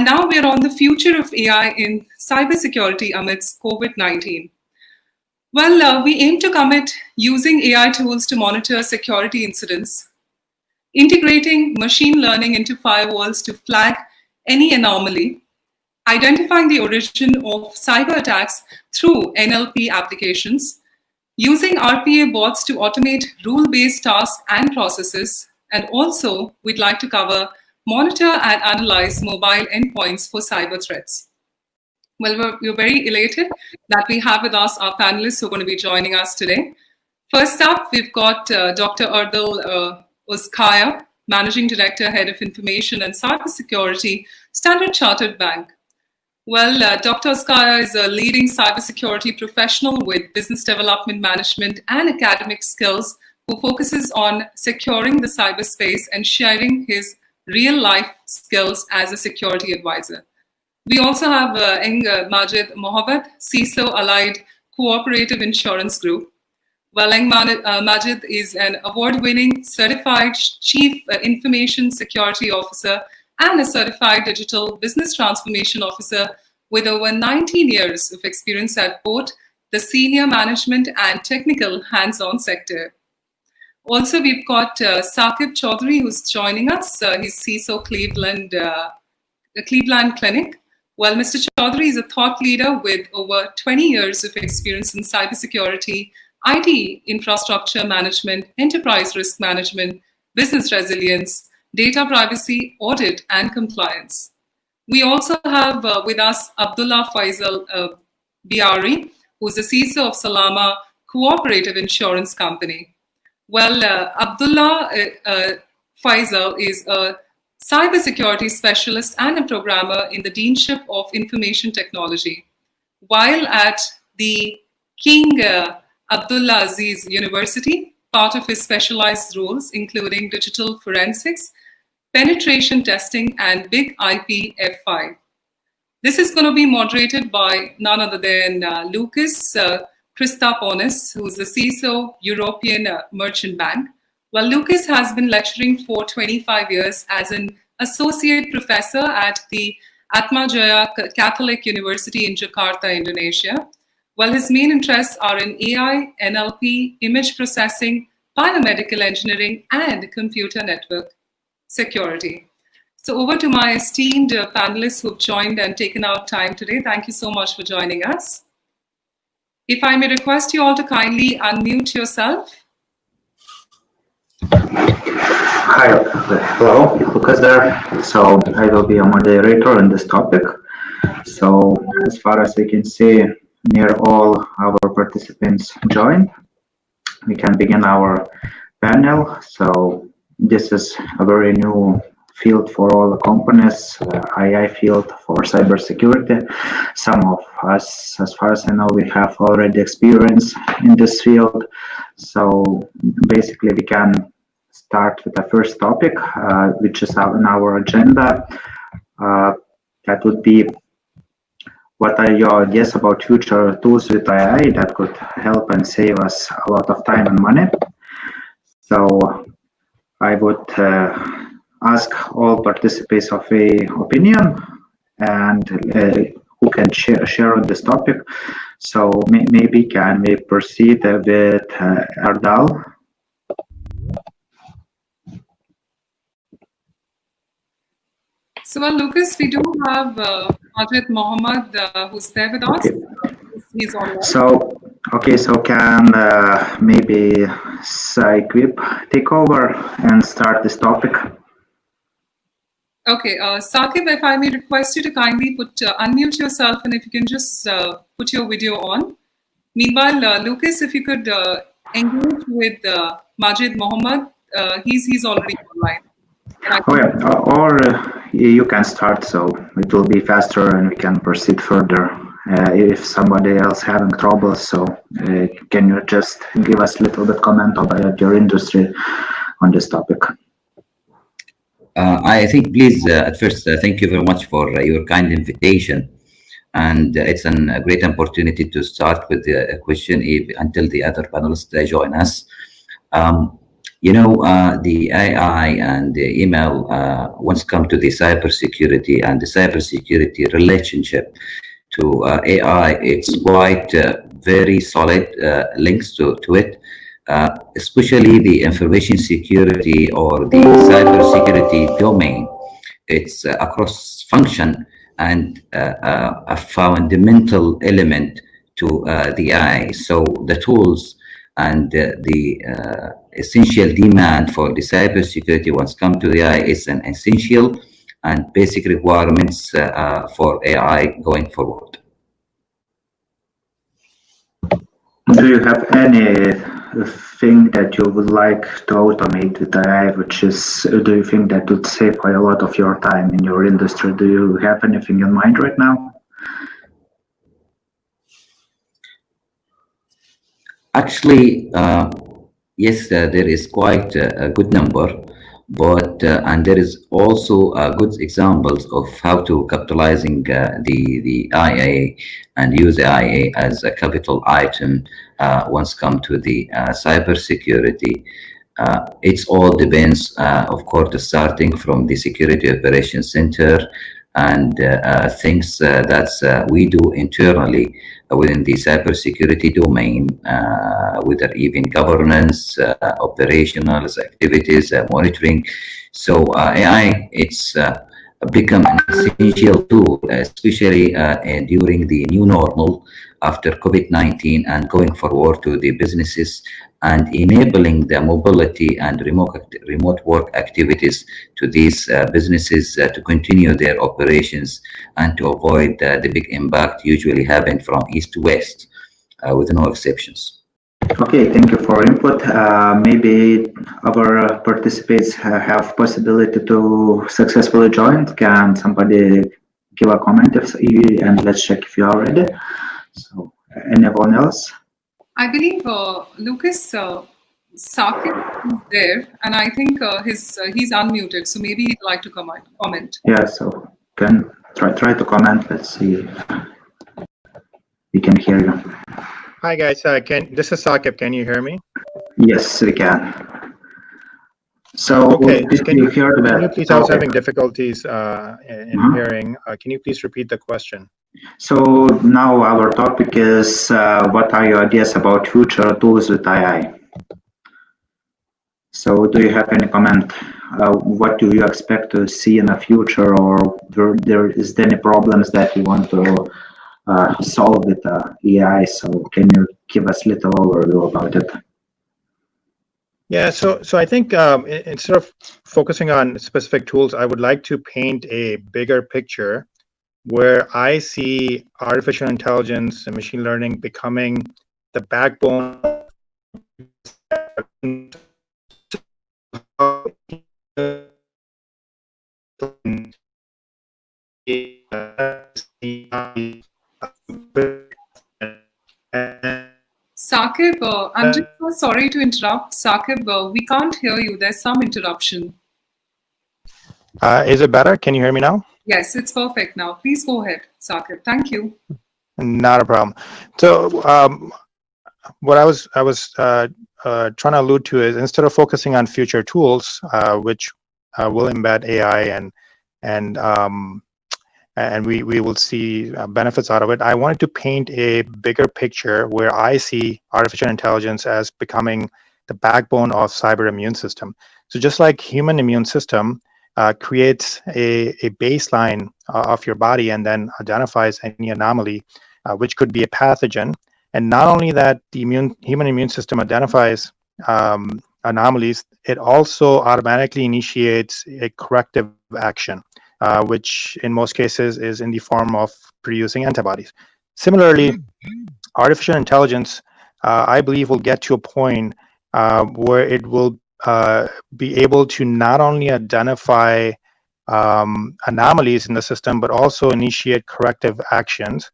And now we're on the future of AI in cybersecurity amidst COVID-19. Well, we aim to commit using AI tools to monitor security incidents, integrating machine learning into firewalls to flag any anomaly, identifying the origin of cyber attacks through NLP applications, using RPA bots to automate rule-based tasks and processes, and also we'd like to cover monitor and analyze mobile endpoints for cyber threats. Well, we're very elated that we have with us our panelists who are going to be joining us today. First up, we've got Dr. Erdal Ozkaya, Managing Director, Head of Information and Cybersecurity, Standard Chartered Bank. Well, Dr. Ozkaya is a leading cybersecurity professional with business development management and academic skills who focuses on securing the cyberspace and sharing his real-life skills as a security advisor. We also have Majid Mohammed, CISO Allied Cooperative Insurance Group. Well, Majid is an award-winning certified Chief Information Security Officer and a certified Digital Business Transformation Officer with over 19 years of experience at both the senior management and technical hands-on sector. Also, we've got Saqib Chaudhary, who's joining us. He's CISO Cleveland Clinic. Well, Mr. Chaudhary is a thought leader with over 20 years of experience in cybersecurity, IT infrastructure management, enterprise risk management, business resilience, data privacy, audit, and compliance. We also have with us Abdullah Faisal Biari, who's the CISO of Salama Cooperative Insurance Company. Well, Abdullah Faisal is a cybersecurity specialist and a programmer in the Deanship of Information Technology. While at the King Abdullah Aziz University, part of his specialized roles including digital forensics, penetration testing, and Big IP F5. This is going to be moderated by none other than Lucas Christaponis, who's the CISO European Merchant Bank. Well, Lucas has been lecturing for 25 years as an associate professor at the Atmajaya Catholic University in Jakarta, Indonesia. Well, his main interests are in AI, NLP, image processing, biomedical engineering, and computer network security. So over to my esteemed panelists who've joined and taken out time today. Thank you so much for joining us. If I may request you all to kindly unmute yourself. Hi, hello, Lucas there. So I will be a moderator on this topic. So as far as we can see, near all our participants joined. We can begin our panel. So this is a very new field for all the companies, AI field for cybersecurity. Some of us, as far as I know, we have already experience in this field. So basically we can start with the first topic, which is on our agenda. That would be, what are your ideas about future tools with AI that could help and save us a lot of time and money? So I would ask all participants of a opinion and who can share on this topic. So maybe can we proceed with Erdal? So, well, Lucas, we do have Majid Mohammed who's there with us. He's online. So, okay, so can maybe Saqib take over and start this topic? Okay, Saqib, if I may request you to kindly unmute yourself, and if you can just put your video on. Meanwhile, Lucas, if you could engage with Majid Mohammed, he's already online. Oh yeah, or you can start, so it will be faster and we can proceed further. If somebody else having trouble, so can you just give us a little bit comment about your industry on this topic? I think, please, at first, thank you very much for your kind invitation. And it's a great opportunity to start with a question until the other panelists join us. The AI and the email, once come to the cybersecurity and the cybersecurity relationship to AI, it's quite very solid links to it, especially the information security or the cybersecurity domain. It's a cross function and a fundamental element to the AI. So the tools and the essential demand for the cybersecurity once come to the AI is an essential and basic requirements for AI going forward. Do you have any thing that you would like to automate with AI, do you think that would save quite a lot of your time in your industry? Do you have anything in mind right now? Actually, yes, there is quite a good number, but and there is also good examples of how to capitalizing the IA and use the IA as a capital item once come to the cyber security. It all depends, of course, starting from the security operations center and things that we do internally within the cybersecurity domain, whether even governance, operational activities, monitoring. So AI, it's become an essential tool, especially during the new normal after COVID-19 and going forward to the businesses and enabling the mobility and remote work activities to these businesses to continue their operations and to avoid the big impact usually happen from east to west with no exceptions. Okay, thank you for input. Maybe our participants have possibility to successfully join. Can somebody give a comment and let's check if you are ready. So, anyone else? I believe Lucas Sakit is there, and I think he's unmuted, so maybe he'd like to comment. Yeah, so can try to comment. Let's see if we can hear you. Hi guys, this is Sakib. Can you hear me? Yes, we can. So okay, can you hear that? Can you please? I was having difficulties in hearing. Can you please repeat the question? So now our topic is what are your ideas about future tools with AI? So do you have any comment? What do you expect to see in the future, or is there any problems that you want to solve with AI? So can you give us a little overview about it? Yeah, so I think instead of focusing on specific tools, I would like to paint a bigger picture where I see artificial intelligence and machine learning becoming the backbone Sakib, I'm just so sorry to interrupt. Sakib, we can't hear you. There's some interruption. Is it better? Can you hear me now? Yes, it's perfect now. Please go ahead, Sakib. Thank you. Not a problem. So what I was trying to allude to is, instead of focusing on future tools, which will embed AI and we will see benefits out of it, I wanted to paint a bigger picture where I see artificial intelligence as becoming the backbone of cyber immune system. So just like human immune system creates a baseline of your body and then identifies any anomaly, which could be a pathogen. And not only that, the human immune system identifies anomalies, it also automatically initiates a corrective action, which in most cases is in the form of producing antibodies. Similarly, artificial intelligence, I believe, will get to a point where it will be able to not only identify anomalies in the system, but also initiate corrective actions.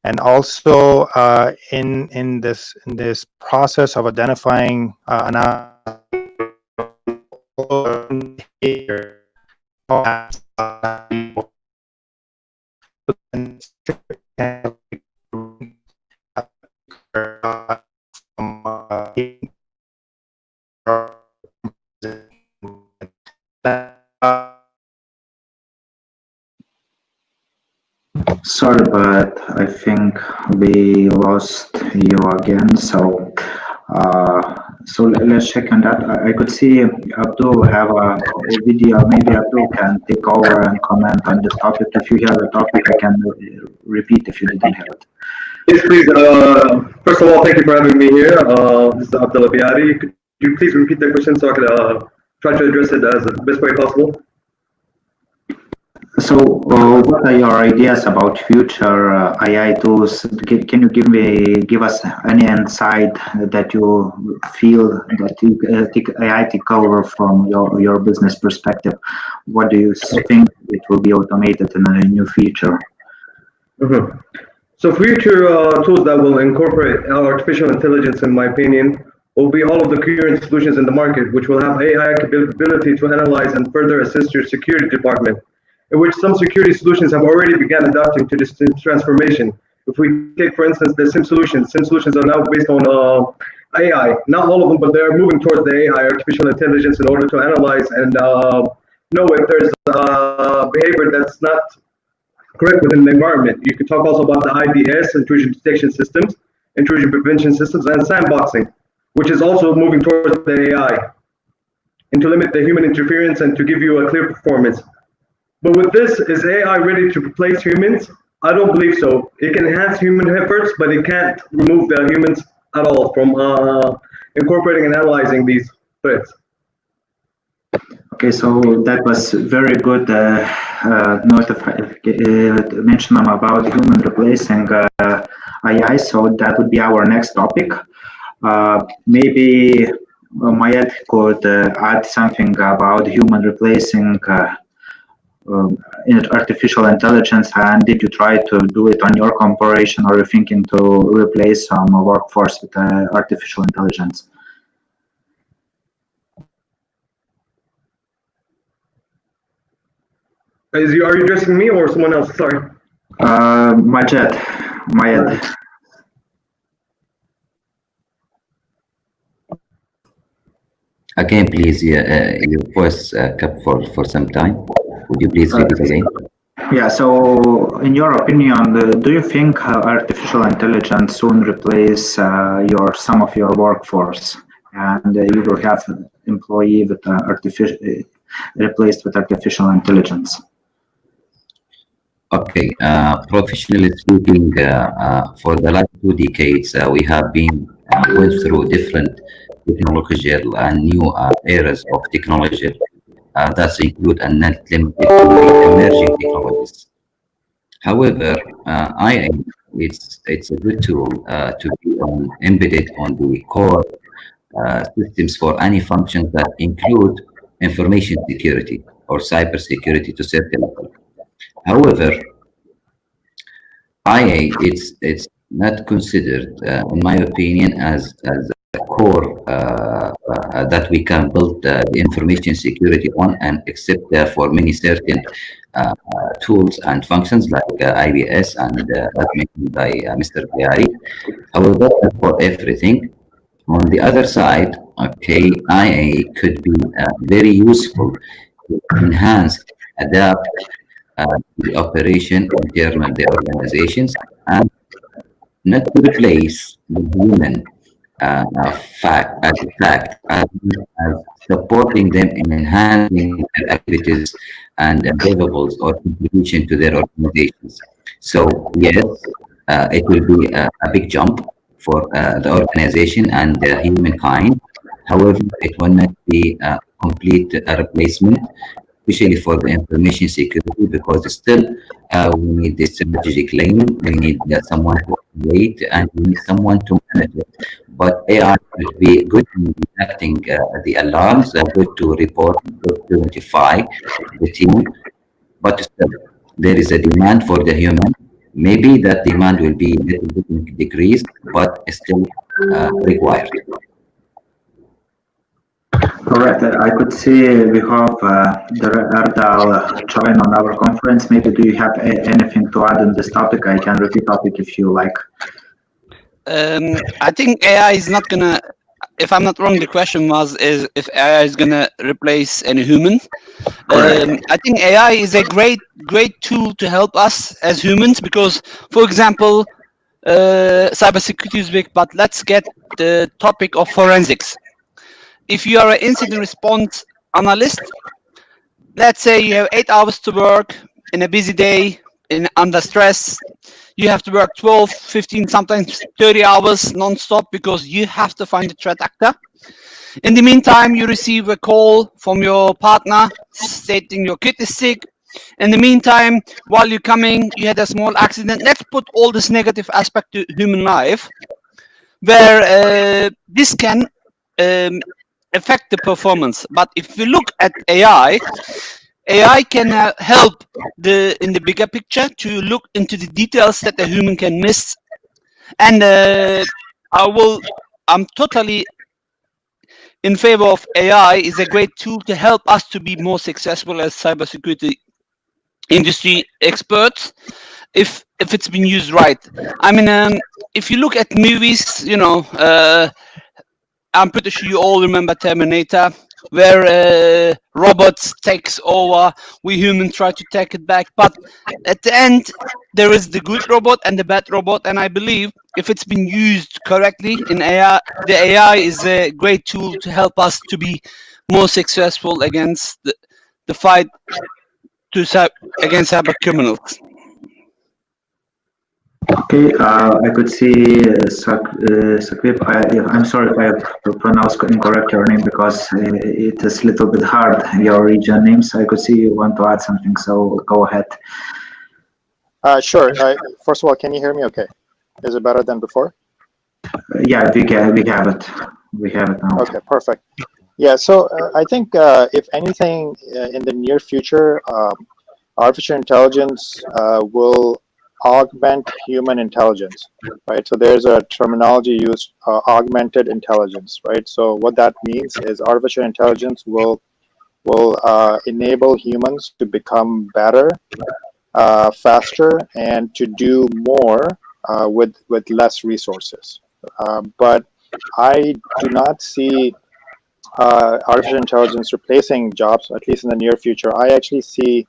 And also in this process of identifying Sorry, but I think we lost you again. Let's check on that. I could see Abdul have a video. Maybe Abdul can take over and comment on this topic. If you have the topic, I can repeat if you didn't have it. Yes, please. First of all, thank you for having me here. This is Abdullah Biari. Could you please repeat the question so I could try to address it as the best way possible? So, what are your ideas about future AI tools? Can you give us any insight that you feel that AI take over from your business perspective? What do you think it will be automated in a new future? Mm-hmm. So future tools that will incorporate artificial intelligence, in my opinion, will be all of the current solutions in the market, which will have AI capability to analyze and further assist your security department, in which some security solutions have already begun adapting to this transformation. If we take, for instance, the SIM solutions are now based on AI. Not all of them, but they're moving towards the AI, artificial intelligence, in order to analyze and know if there's behavior that's not correct within the environment. You could talk also about the IDS, intrusion detection systems, intrusion prevention systems, and sandboxing, which is also moving towards the AI, and to limit the human interference and to give you a clear performance. But with this, is AI ready to replace humans? I don't believe so. It can enhance human efforts, but it can't remove the humans at all from incorporating and analyzing these threats. Okay, so that was very good mention about human replacing AI. So that would be our next topic. Maybe Mayed could add something about human replacing artificial intelligence, and did you try to do it on your corporation, or are you thinking to replace some workforce with artificial intelligence? Are you addressing me or someone else? Sorry. Mayed. Again, please, your voice kept for some time. Would you please repeat again? Yeah, so in your opinion, do you think artificial intelligence soon replace some of your workforce, and you will have an employee with replaced with artificial intelligence? Okay, professionally speaking, for the last 2 decades, we have been going through different technological and new eras of technology that include and not limited to the emerging technologies. However, IA it's a good tool to be embedded on the core systems for any functions that include information security or cyber security to certain level. However, IA it's not considered, in my opinion, as a core that we can build the information security on, and except for many certain tools and functions like IBS and that mentioned by Mr. Biari. However, not for everything. On the other side, okay, IA could be very useful to enhance, adapt the operation internal the organizations, and not to replace the human as supporting them in enhancing their activities and deliverables or contribution to their organizations. So yes, it will be a big jump for the organization and humankind. However, it will not be a complete replacement, especially for the information security, because still we need the strategic lane, we need someone to operate, and we need someone to manage it. But AI would be good in detecting the alarms, good to report, good to notify the team, but still there is a demand for the human. Maybe that demand will be a little bit decreased, but still required. Correct. I could see we have the Erdal join on our conference. Maybe do you have anything to add on this topic? I can repeat topic if you like. I think AI is not gonna if I'm not wrong, the question was is if AI is gonna replace any human. Correct. I think AI is a great tool to help us as humans because, for example, cybersecurity is big, but let's get the topic of forensics. If you are an incident response analyst, let's say you have 8 hours to work in a busy day, in under stress, you have to work 12, 15, sometimes 30 hours non-stop because you have to find the threat actor. In the meantime, you receive a call from your partner stating your kid is sick. In the meantime, while you're coming, you had a small accident. Let's put all this negative aspect to human life, where this can um, affect the performance. But if we look at AI, AI can help in the bigger picture to look into the details that a human can miss. And I will, I'm totally in favor of AI. Is a great tool to help us to be more successful as cybersecurity industry experts if it's been used right. I mean, if you look at movies, I'm pretty sure you all remember Terminator, where robots takes over, we humans try to take it back, but at the end there is the good robot and the bad robot, and I believe if it's been used correctly in AI, the AI is a great tool to help us to be more successful against the fight against cyber criminals. Okay, I could see Sakwip. I'm sorry if I pronounced incorrect your name because it is a little bit hard, your region names. I could see you want to add something, so go ahead. Sure. First of all, can you hear me okay? Is it better than before? Yeah, we have it. We have it now. Okay, perfect. Yeah, so I think if anything in the near future, artificial intelligence will augment human intelligence, right? So there's a terminology used, augmented intelligence, right? So what that means is artificial intelligence will enable humans to become better, faster, and to do more with less resources. But I do not see artificial intelligence replacing jobs, at least in the near future. I actually see,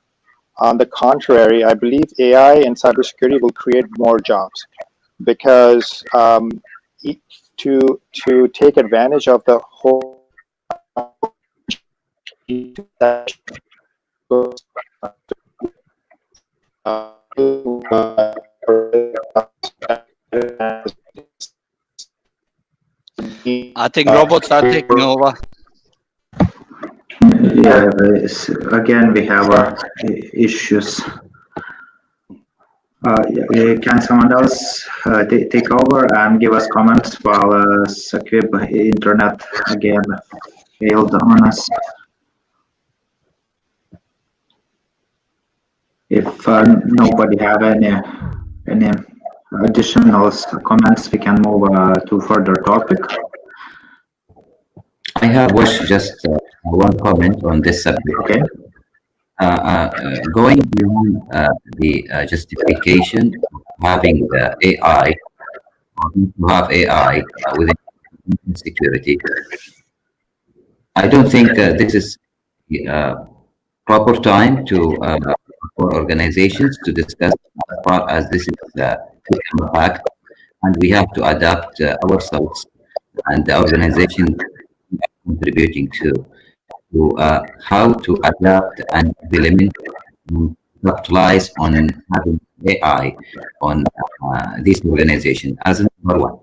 on the contrary, I believe AI and cybersecurity will create more jobs because to take advantage of the whole I think robots are taking over. Yeah, again, we have issues. Can someone else take over and give us comments while Sakib internet again failed on us? If nobody have any additional comments, we can move to further topic. I have just one comment on this subject. Okay. Going beyond the justification of having AI, or to have AI within security, I don't think this is the proper time for organizations to discuss as far as this is the impact, and we have to adapt ourselves and the organization contributing to how to adapt and implement and capitalize on having AI on this organization as number one.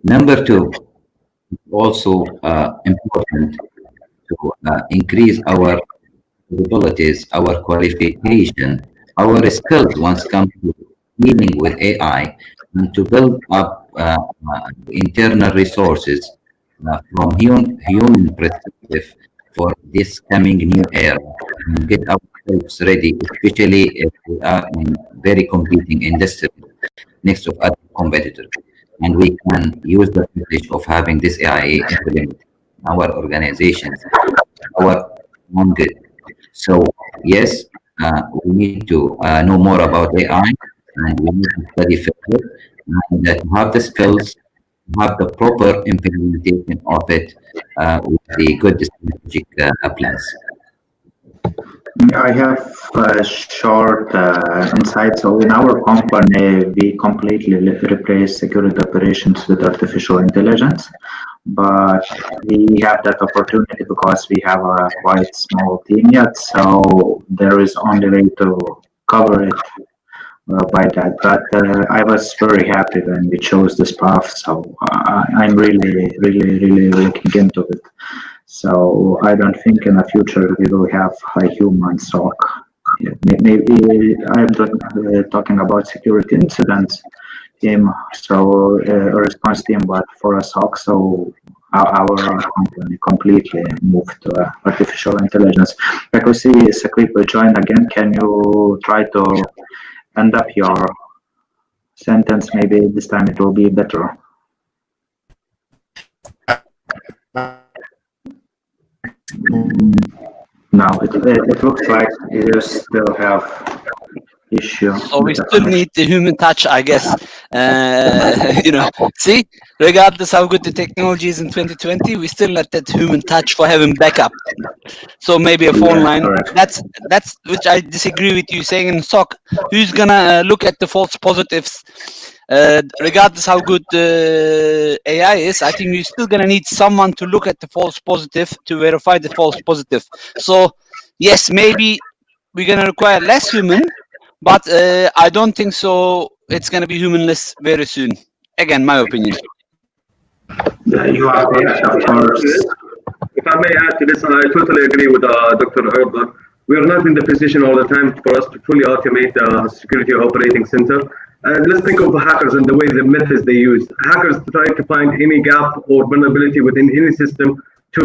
Number two, also important to increase our capabilities, our qualification, our skills once come to dealing with AI, and to build up internal resources from human perspective for this coming new era and get ourselves ready, especially if we are in very competing industry next of other competitors. And we can use the privilege of having this AI implemented in our organizations, our own good. So yes, we need to know more about AI, and we need to study further and to have the skills have the proper implementation of it with the good strategic plans. I have a short insight. So in our company, we completely replace security operations with artificial intelligence, but we have that opportunity because we have a quite small team yet. So there is only way to cover it by that. But I was very happy when we chose this path. So I'm really looking into it. So I don't think in the future we will have a human SOC. Yeah, maybe I'm talking about security incidents team, so a response team, but for a SOC, so our company completely moved to artificial intelligence. I could see Sakrit will join again. Can you try to end up your sentence? Maybe this time it will be better. No, it looks like you still have issue So we with the still connection. need the human touch, I guess. See, regardless how good the technology is in 2020, we still need that human touch for having backup. So maybe a phone Yeah, line. correct. That's which I disagree with you saying in SOC. Who's gonna look at the false positives? Regardless how good AI is, I think you're still gonna need someone to look at the false positive to verify the false positive. So yes, maybe we're gonna require less human, but I don't think so. It's gonna be humanless very soon. Again, my opinion. Yeah, you are correct, of course. If I may add to this, I totally agree with Dr. Erdal. We are not in the position all the time for us to fully automate the security operating center. Let's think of hackers and the way the methods they use. Hackers try to find any gap or vulnerability within any system to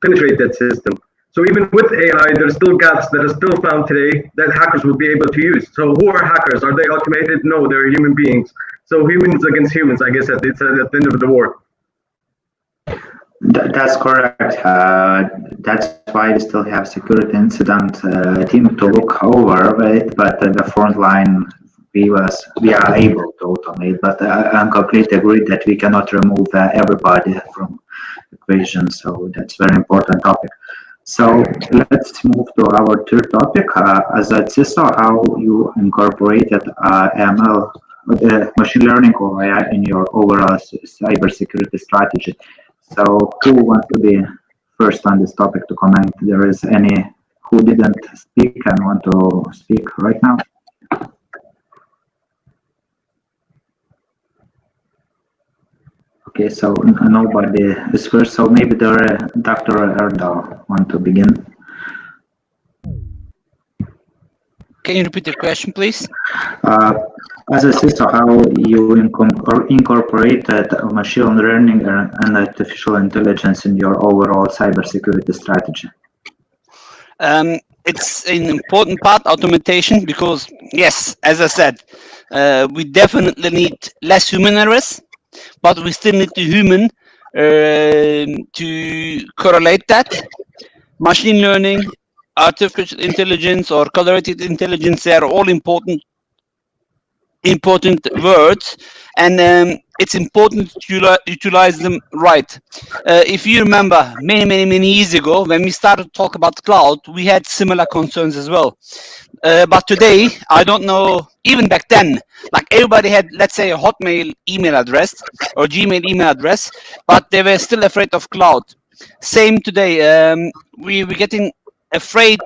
penetrate that system. So even with AI, there's still gaps that are still found today that hackers will be able to use. So who are hackers? Are they automated? No, they're human beings. So humans against humans, I guess it's at the end of the war. That's correct. That's why we still have security incident team to look over it, but the front line we are able to automate. But I'm completely agreed that we cannot remove everybody from equation. So that's very important topic. So let's move to our third topic. As a CISO, how you incorporated ML, machine learning or AI in your overall cybersecurity strategy. So who wants to be first on this topic to comment? There is any who didn't speak and want to speak right now? Okay, so nobody is first. So maybe Dr. Erdal want to begin. Can you repeat the question, please? As a system, how you incorporated machine learning and artificial intelligence in your overall cybersecurity strategy? It's an important part, automation, because yes, as I said, we definitely need less human errors, but we still need the human to correlate that. Machine learning, artificial intelligence, or collaborative intelligence, they are all important words, and it's important to utilize them right. If you remember many years ago when we started to talk about cloud, we had similar concerns as well. But today, I don't know, even back then, like everybody had, let's say, a Hotmail email address or Gmail email address, but they were still afraid of cloud. Same today. We're getting afraid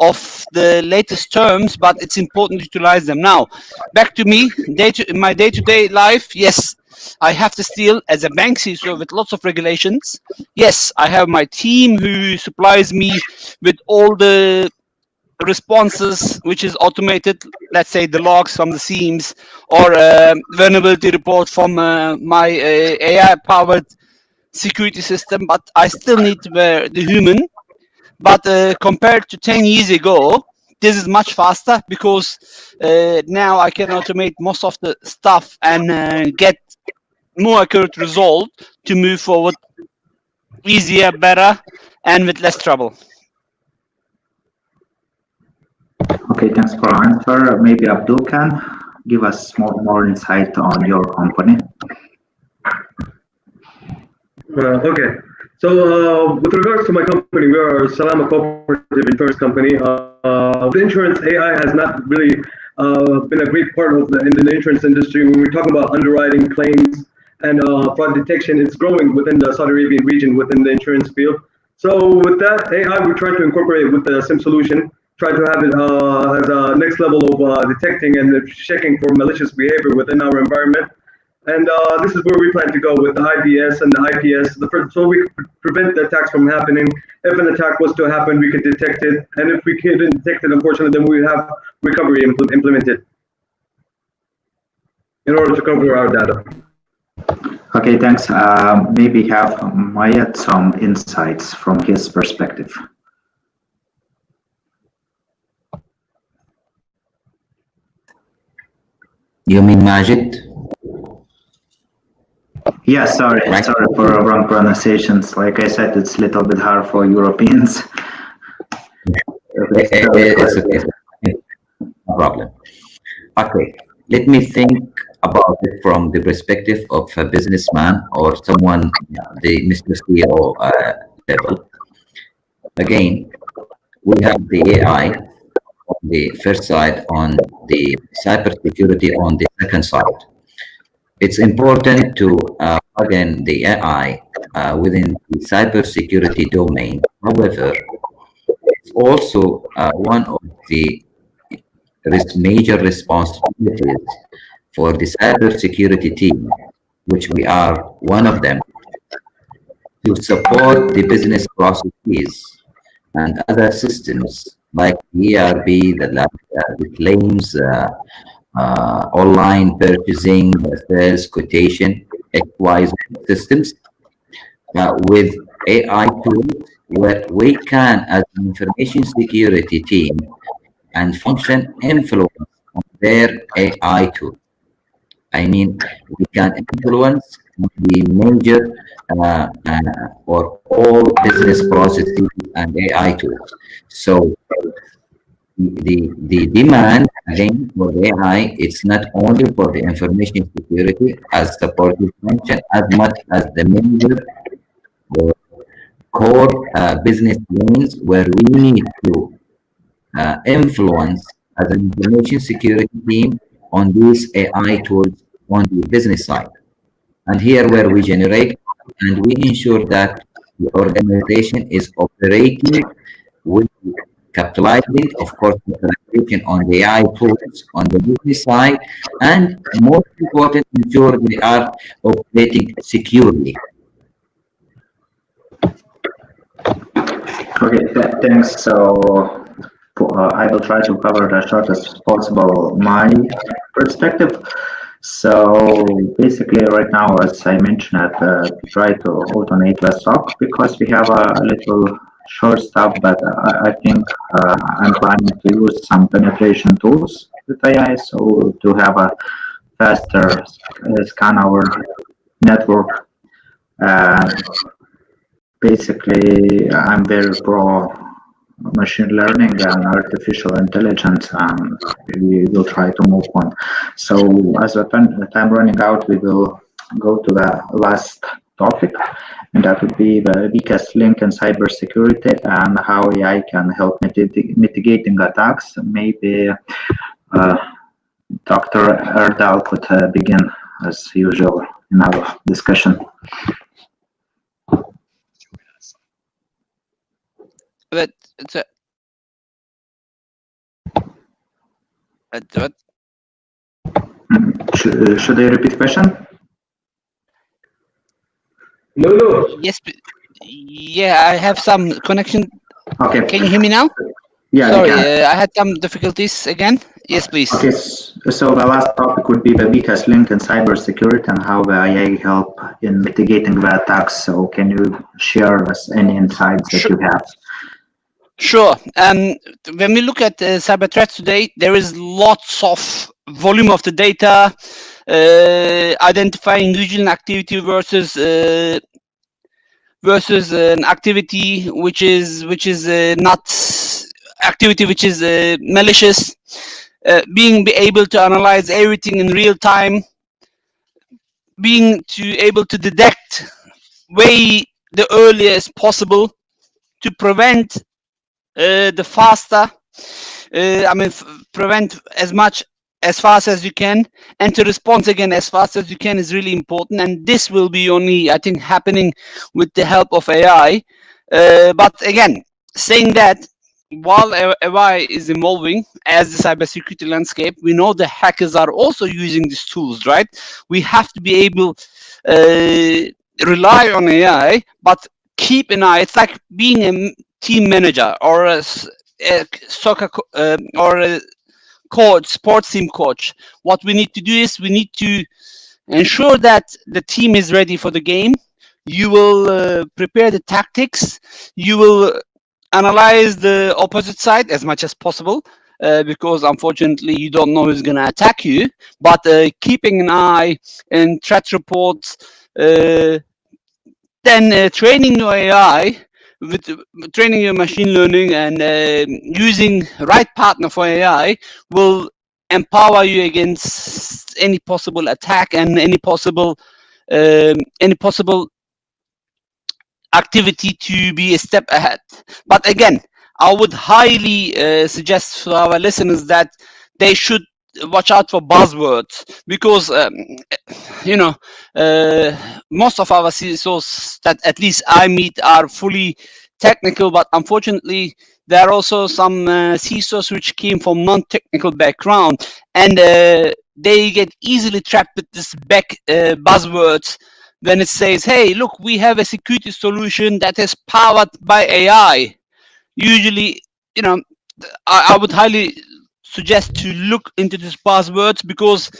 of the latest terms, but it's important to utilize them now. Back to me, in my day-to-day life, yes, I have to steal as a bank CISO with lots of regulations. Yes, I have my team who supplies me with all the responses, which is automated, let's say the logs from the seams or vulnerability report from my AI-powered security system, but I still need the human. But compared to 10 years ago, this is much faster because now I can automate most of the stuff and get more accurate result to move forward easier, better, and with less trouble. Okay, thanks for answer. Maybe Abdul can give us more insight on your company. Okay. So, with regards to my company, we are Salama Cooperative Insurance Company. With insurance, AI has not really been a great part of in the insurance industry. When we talk about underwriting claims and fraud detection, it's growing within the Saudi Arabian region within the insurance field. So, with that AI, we try to incorporate it with the SIM solution. Try to have it as a next level of detecting and checking for malicious behavior within our environment. And this is where we plan to go with the IBS and the IPS, so we could prevent the attacks from happening. If an attack was to happen, we could detect it. And if we couldn't detect it, unfortunately, then we would have recovery implemented in order to cover our data. Okay, thanks. Maybe have Mayat some insights from his perspective. You mean Majid? Yeah, sorry, Right. sorry for wrong pronunciations. Like I said, it's a little bit hard for Europeans. It's okay. No problem. Okay, let me think about it from the perspective of a businessman or someone, the Mr. CEO level. Again, we have the AI on the first side, on the cybersecurity on the second side. It's important to plug in the AI within the cybersecurity domain. However, it's also one of the major responsibilities for the cybersecurity team, which we are one of them, to support the business processes and other systems like ERP, the claims, online purchasing, sales, quotation, XYZ systems with AI tools where we can, as an information security team, and function influence on their AI tool. I mean, we can influence the major or all business processes and AI tools. So the demand again for AI, it's not only for the information security as supported function as much as the major core business lanes where we need to influence as an information security team on these AI tools on the business side. And here where we generate and we ensure that the organization is operating with capitalizing, of course, capitalization on the AI tools on the business side, and most important, ensure they are operating securely. Okay, thanks. So I will try to cover as short as possible my perspective. So basically, right now, as I mentioned, try to automate less SOC because we have a little short stuff, but I think I'm planning to use some penetration tools with AI, so to have a faster scan our network. Basically, I'm very pro machine learning and artificial intelligence, and we will try to move on. So as the time running out, we will go to the last topic, and that would be the weakest link in cybersecurity and how AI can help mitigating attacks. Maybe Dr. Erdal could begin as usual in our discussion. But it's a, what? Should I repeat the question? No. Yes, yeah, I have some connection. Okay. Can you hear me now? Yeah. Sorry, I had some difficulties again. Yes, please. Okay, so the last topic would be the weakest link in cybersecurity and how the AI help in mitigating the attacks. So can you share us any insights that you have? Sure. When we look at cyber threats today, there is lots of volume of the data, identifying regional activity versus an activity which is not activity which is malicious. Being able to analyze everything in real time, being able to detect way the earliest possible to prevent the faster. Prevent as fast as you can, and to respond again as fast as you can is really important. And this will be only, I think, happening with the help of AI. But again, saying that, while AI is evolving as the cybersecurity landscape, we know the hackers are also using these tools, right? We have to be able rely on AI, but keep an eye. It's like being a team manager or a soccer or a coach, sports team coach. What we need to do is we need to ensure that the team is ready for the game. You will prepare the tactics. You will analyze the opposite side as much as possible. Because unfortunately you don't know who's going to attack you, but keeping an eye and threat reports, then training your AI with training your machine learning and using right partner for AI will empower you against any possible attack and any possible activity to be a step ahead. But again, I would highly suggest to our listeners that they should watch out for buzzwords, because you know most of our CISOs that at least I meet are fully technical, but unfortunately there are also some CISOs which came from non-technical background, and they get easily trapped with this buzzwords. Then it says, hey, look, we have a security solution that is powered by AI. Usually, you know, I would highly suggest to look into these buzzwords, because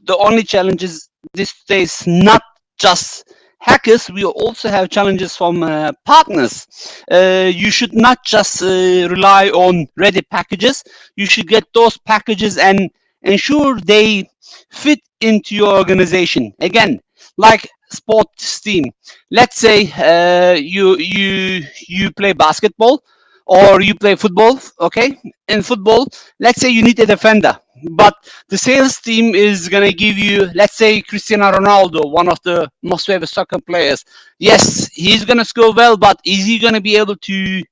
the only challenge is these days not just hackers. We also have challenges from partners. You should not just rely on ready packages. You should get those packages and ensure they fit into your organization. Again, like sports team. Let's say you play basketball or you play football. Okay, in football, let's say you need a defender, but the sales team is gonna give you, let's say, Cristiano Ronaldo, one of the most favorite soccer players. Yes, he's gonna score well, but is he gonna be able to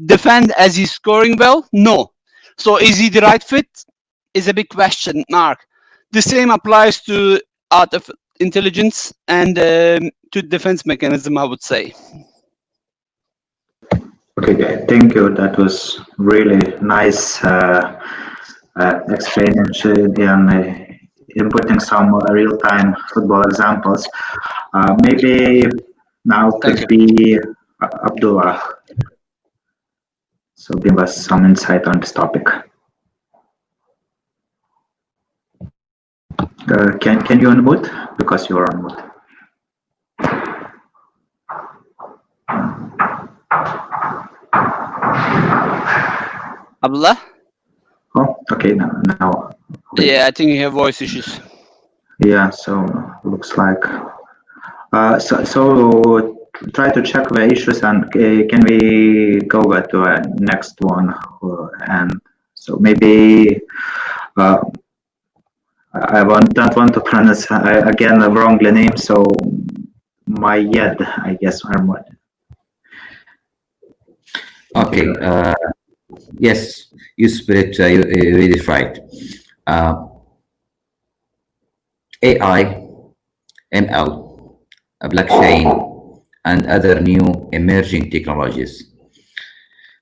defend as he's scoring well? No. So is he the right fit? Is a big question mark. The same applies to art of intelligence and to defense mechanism, I would say. Okay, thank you. That was really nice explanation and inputting some real-time football examples. Maybe now Thank could you. be Abdullah. So give us some insight on this topic. Can you unmute? Because you are on mute. Abdullah? Oh, okay, now. Yeah, I think you have voice issues. Yeah, so looks like. So try to check the issues, and can we go to a next one? And so maybe don't want to pronounce again the wrong name. So Mayed, I guess, or what? Okay. Yes, you split. You read it right. AI, ML, blockchain, and other new emerging technologies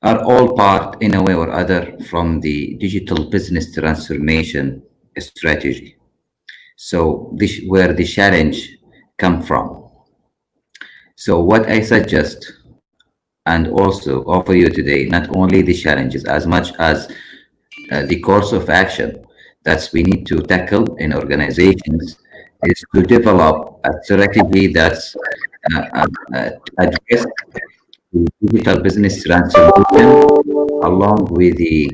are all part, in a way or other, from the digital business transformation strategy. So this where the challenge come from. So what I suggest and also offer you today, not only the challenges as much as the course of action that we need to tackle in organizations, is to develop a strategy that's address the digital business transformation along with the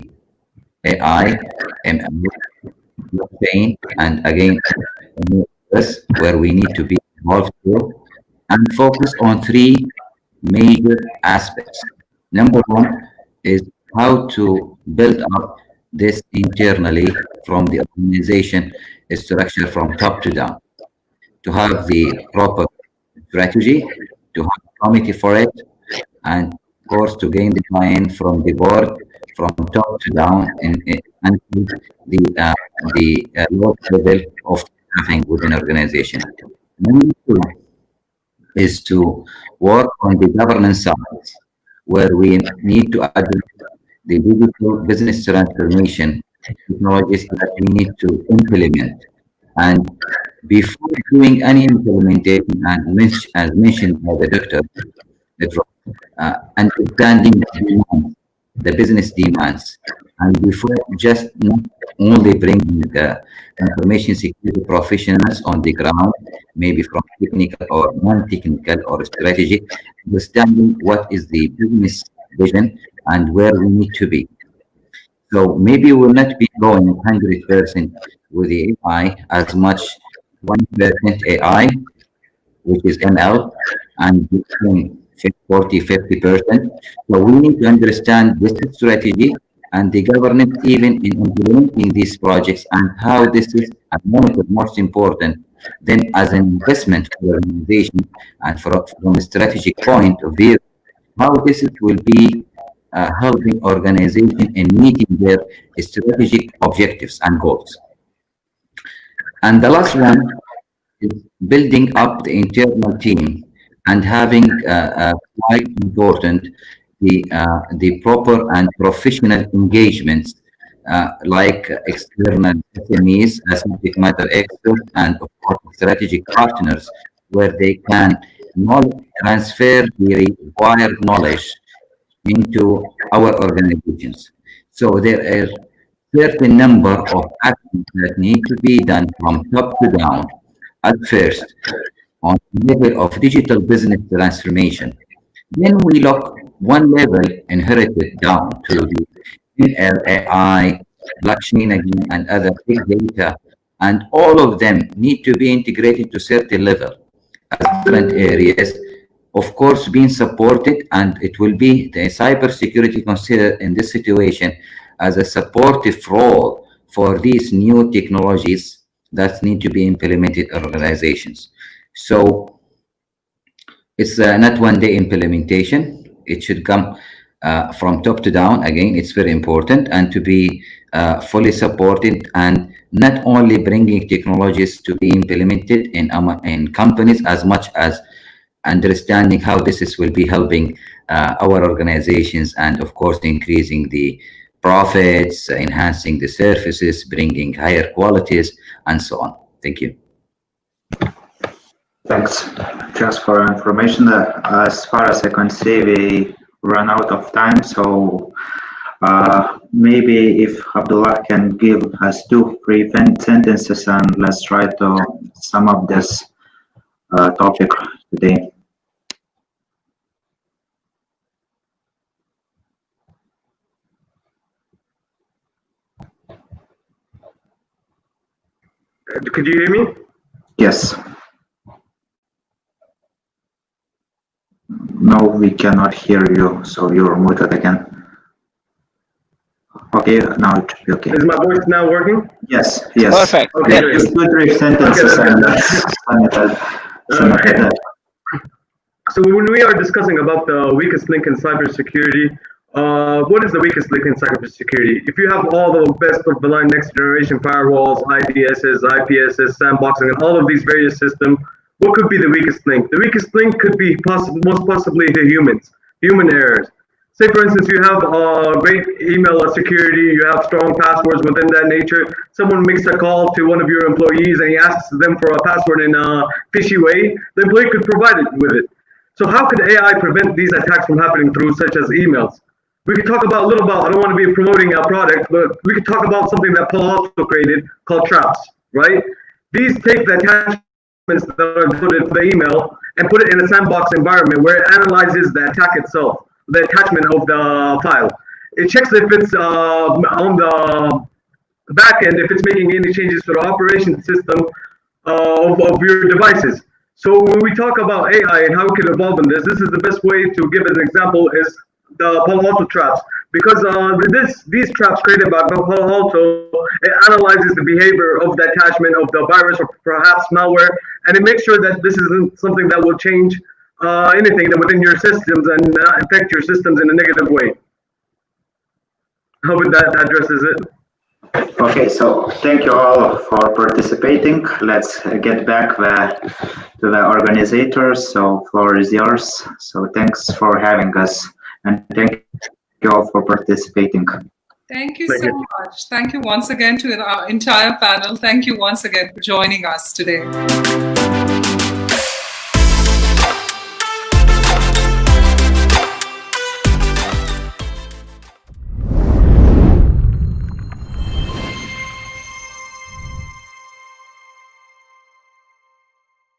AI, ML, blockchain, and again, where we need to be involved with and focus on three major aspects. Number one is how to build up this internally from the organization structure from top to down, to have the proper strategy to have a committee for it, and of course to gain the buy-in from the board, from top to down, until the lowest level of staffing within organization. Number two is to work on the governance side, where we need to address the digital business transformation technologies that we need to implement. And before doing any implementation, as mentioned by the doctor, understanding the business demands, and before just not only bringing the information security professionals on the ground, maybe from technical or non-technical or strategic, understanding what is the business vision and where we need to be. So maybe we'll not be going 100% with the AI as much 1% AI, which is ML, and between 40, 50%. So we need to understand this strategy and the governance even in implementing these projects and how this is most important then as an investment for the organization and from a strategic point of view, how this will be helping organization in meeting their strategic objectives and goals. And the last one is building up the internal team and having quite important the proper and professional engagements like external SMEs as subject matter experts and of course strategic partners where they can transfer the required knowledge into our organizations. So there are certain number of actions that need to be done from top to down at first on the level of digital business transformation. Then we look one level inherited down to the AI, blockchain again, and other big data, and all of them need to be integrated to certain level as different areas, of course, being supported, and it will be the cybersecurity considered in this situation as a supportive role for these new technologies that need to be implemented in organizations. So it's not one day implementation. It should come from top to down. Again, it's very important and to be fully supported and not only bringing technologies to be implemented in companies as much as understanding how will be helping our organizations and of course increasing the profits, enhancing the services, bringing higher qualities and so on. Thank you. Thanks. Just for information, as far as I can see, we run out of time. So maybe if Abdullah can give us 2 brief sentences and let's try to sum up this topic today. Could you hear me? Yes. No, we cannot hear you, so you're muted again. Okay, now it should be okay. Is my voice now working? Yes, yes. Perfect. Okay, Okay. just 2 brief sentences and sum it up. So when we are discussing about the weakest link in cybersecurity, what is the weakest link in cybersecurity? If you have all the best of the line next generation firewalls, IDSs, IPSs, sandboxing, and all of these various systems, what could be the weakest link? The weakest link could be most possibly the human errors. Say, for instance, you have great email security, you have strong passwords within that nature. Someone makes a call to one of your employees and he asks them for a password in a fishy way. The employee could provide it with it. So how could AI prevent these attacks from happening through such as emails? We could talk about a little about, I don't want to be promoting a product, but we could talk about something that Palo Alto created called traps, right? These take the attachments that are included to the email and put it in a sandbox environment where it analyzes the attack itself, the attachment of the file. It checks if it's on the back end, if it's making any changes to the operation system of your devices. So when we talk about AI and how it can evolve in this is the best way to give an example is the Palo Alto traps. Because these traps created by Palo Alto, it analyzes the behavior of the attachment of the virus or perhaps malware, and it makes sure that this isn't something that will change anything that within your systems and not affect your systems in a negative way. How would that addresses it? Okay, so thank you all for participating. Let's get back to the organizers. So floor is yours. So thanks for having us, and thank you all for participating. Thank you so much. Thank you once again to our entire panel. Thank you once again for joining us today.